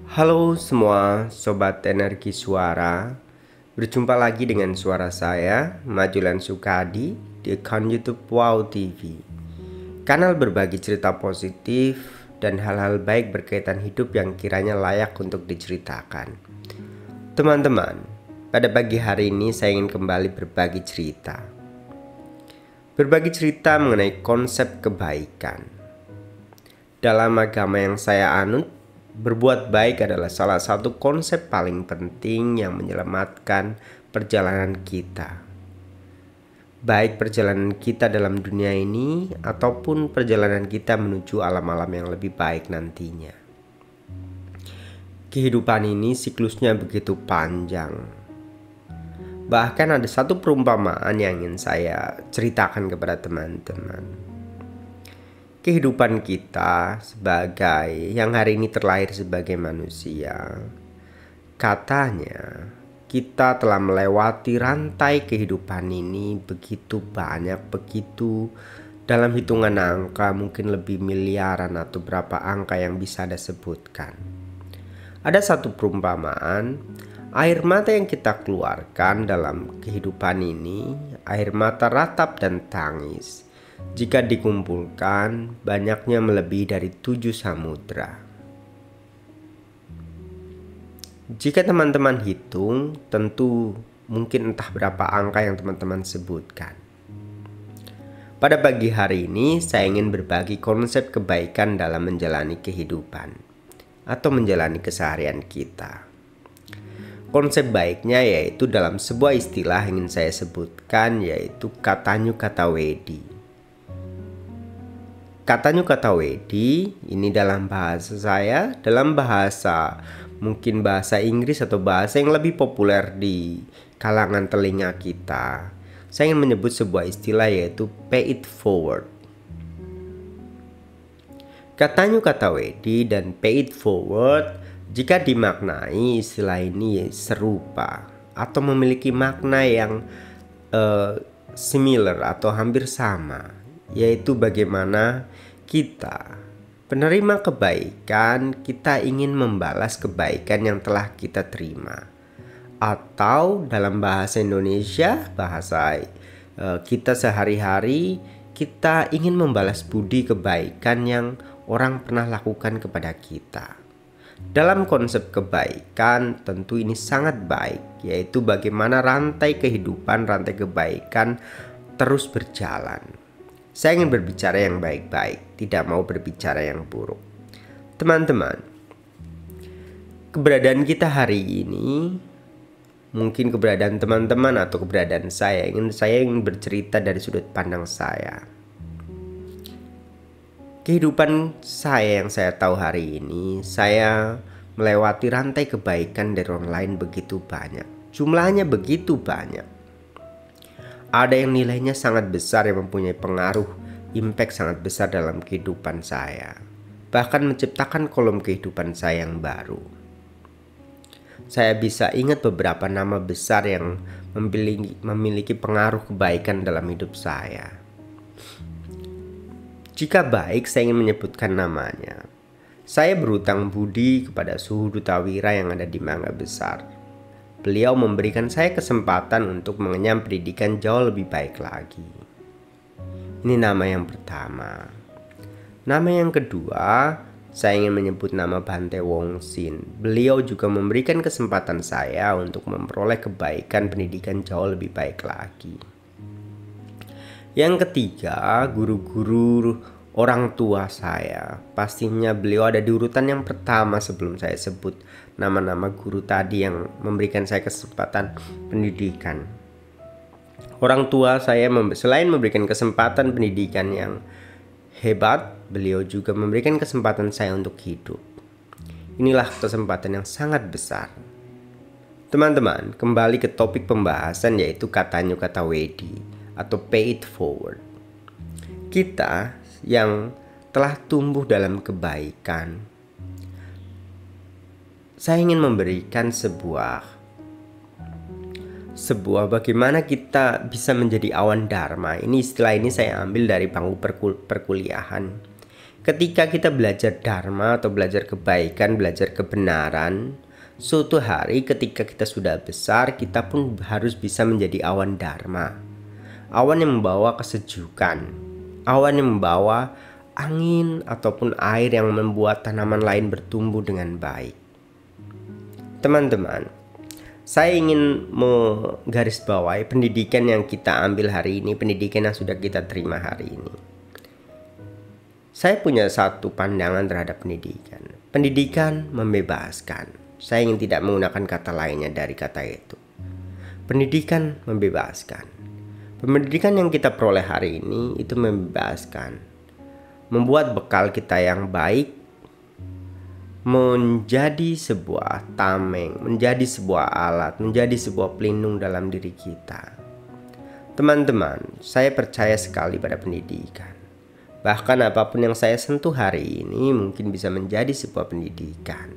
Halo semua Sobat Energi Suara. Berjumpa lagi dengan suara saya, Majulan Sukadi, di akun YouTube Wow TV. Kanal berbagi cerita positif dan hal-hal baik berkaitan hidup yang kiranya layak untuk diceritakan. Teman-teman, pada pagi hari ini saya ingin kembali berbagi cerita. Berbagi cerita mengenai konsep kebaikan. Dalam agama yang saya anut, berbuat baik adalah salah satu konsep paling penting yang menyelamatkan perjalanan kita. Baik perjalanan kita dalam dunia ini ataupun perjalanan kita menuju alam-alam yang lebih baik nantinya. Kehidupan ini siklusnya begitu panjang. Bahkan ada satu perumpamaan yang ingin saya ceritakan kepada teman-teman. Kehidupan kita sebagai yang hari ini terlahir sebagai manusia, katanya kita telah melewati rantai kehidupan ini begitu banyak, begitu dalam hitungan angka mungkin lebih miliaran atau berapa angka yang bisa Anda sebutkan. Ada satu perumpamaan, air mata yang kita keluarkan dalam kehidupan ini, air mata ratap dan tangis, jika dikumpulkan, banyaknya melebihi dari 7 samudra. Jika teman-teman hitung, tentu mungkin entah berapa angka yang teman-teman sebutkan. Pada pagi hari ini, saya ingin berbagi konsep kebaikan dalam menjalani kehidupan atau menjalani keseharian kita. Konsep baiknya yaitu dalam sebuah istilah yang ingin saya sebutkan, yaitu katanyu kata wedi. Katanya kata wedi ini dalam bahasa saya, dalam bahasa mungkin bahasa Inggris atau bahasa yang lebih populer di kalangan telinga kita. Saya ingin menyebut sebuah istilah yaitu pay it forward. Katanya kata wedi dan pay it forward jika dimaknai istilah ini serupa atau memiliki makna yang similar atau hampir sama, yaitu bagaimana kita penerima kebaikan, kita ingin membalas kebaikan yang telah kita terima. Atau dalam bahasa Indonesia, bahasa kita sehari-hari, kita ingin membalas budi kebaikan yang orang pernah lakukan kepada kita. Dalam konsep kebaikan, tentu ini sangat baik, yaitu bagaimana rantai kehidupan, rantai kebaikan terus berjalan. Saya ingin berbicara yang baik-baik, tidak mau berbicara yang buruk. Teman-teman, keberadaan kita hari ini, mungkin keberadaan teman-teman atau keberadaan saya ingin bercerita dari sudut pandang saya. Kehidupan saya yang saya tahu hari ini, saya melewati rantai kebaikan dari orang lain begitu banyak. Jumlahnya begitu banyak. Ada yang nilainya sangat besar yang mempunyai pengaruh, impact sangat besar dalam kehidupan saya. Bahkan menciptakan kolom kehidupan saya yang baru. Saya bisa ingat beberapa nama besar yang memiliki pengaruh kebaikan dalam hidup saya. Jika baik, saya ingin menyebutkan namanya. Saya berhutang budi kepada Suhu Duta Wira yang ada di Mangga Besar. Beliau memberikan saya kesempatan untuk mengenyam pendidikan jauh lebih baik lagi. Ini nama yang pertama. Nama yang kedua, saya ingin menyebut nama Bante Wongsin. Beliau juga memberikan kesempatan saya untuk memperoleh kebaikan pendidikan jauh lebih baik lagi. Yang ketiga, guru-guru orang tua saya. Pastinya beliau ada di urutan yang pertama sebelum saya sebut nama-nama guru tadi yang memberikan saya kesempatan pendidikan. Orang tua saya selain memberikan kesempatan pendidikan yang hebat, beliau juga memberikan kesempatan saya untuk hidup. Inilah kesempatan yang sangat besar. Teman-teman, kembali ke topik pembahasan, yaitu katanya kata wedi atau pay it forward. Kita yang telah tumbuh dalam kebaikan, saya ingin memberikan sebuah bagaimana kita bisa menjadi awan dharma. Ini istilah ini saya ambil dari bangku perkuliahan. Ketika kita belajar dharma atau belajar kebaikan, belajar kebenaran, suatu hari ketika kita sudah besar, kita pun harus bisa menjadi awan dharma. Awan yang membawa kesejukan, awan yang membawa angin ataupun air yang membuat tanaman lain bertumbuh dengan baik. Teman-teman, saya ingin menggarisbawahi pendidikan yang kita ambil hari ini, pendidikan yang sudah kita terima hari ini. Saya punya satu pandangan terhadap pendidikan. Pendidikan membebaskan. Saya ingin tidak menggunakan kata lainnya dari kata itu. Pendidikan membebaskan. Pendidikan yang kita peroleh hari ini itu membebaskan. Membuat bekal kita yang baik menjadi sebuah tameng, menjadi sebuah alat, menjadi sebuah pelindung dalam diri kita. Teman-teman, saya percaya sekali pada pendidikan. Bahkan apapun yang saya sentuh hari ini mungkin bisa menjadi sebuah pendidikan.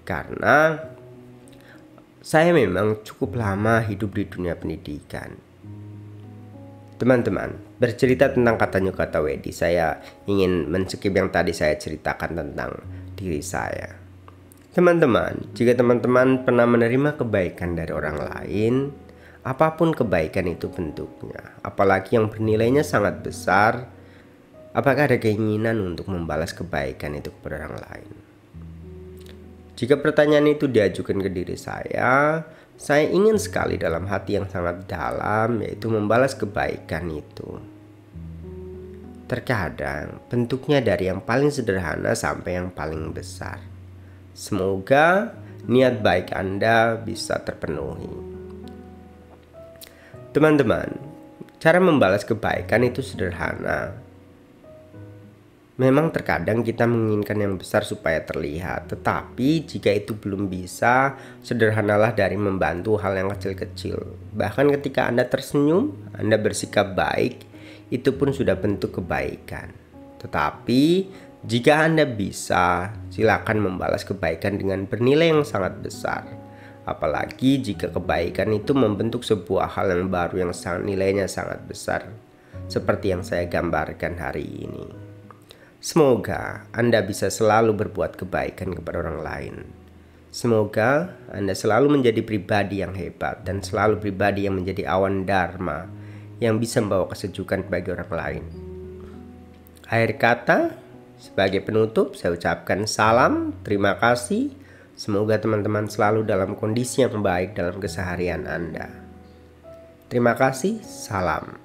Karena saya memang cukup lama hidup di dunia pendidikan. Teman-teman, bercerita tentang kata Nyukata Wedi, saya ingin men-skip yang tadi saya ceritakan tentang diri saya. Teman-teman, jika teman-teman pernah menerima kebaikan dari orang lain, apapun kebaikan itu bentuknya, apalagi yang bernilainya sangat besar, apakah ada keinginan untuk membalas kebaikan itu kepada orang lain? Jika pertanyaan itu diajukan ke diri saya ingin sekali dalam hati yang sangat dalam, yaitu membalas kebaikan itu. Terkadang bentuknya dari yang paling sederhana sampai yang paling besar. Semoga niat baik Anda bisa terpenuhi. Teman-teman, cara membalas kebaikan itu sederhana. Memang terkadang kita menginginkan yang besar supaya terlihat, tetapi jika itu belum bisa, sederhanalah dari membantu hal yang kecil-kecil. Bahkan ketika Anda tersenyum, Anda bersikap baik, itu pun sudah bentuk kebaikan. Tetapi jika Anda bisa, silakan membalas kebaikan dengan bernilai yang sangat besar. Apalagi jika kebaikan itu membentuk sebuah hal yang baru yang nilainya sangat besar, seperti yang saya gambarkan hari ini. Semoga Anda bisa selalu berbuat kebaikan kepada orang lain. Semoga Anda selalu menjadi pribadi yang hebat dan selalu pribadi yang menjadi awan dharma yang bisa membawa kesejukan bagi orang lain. Akhir kata, sebagai penutup saya ucapkan salam, terima kasih. Semoga teman-teman selalu dalam kondisi yang baik dalam keseharian Anda. Terima kasih, salam.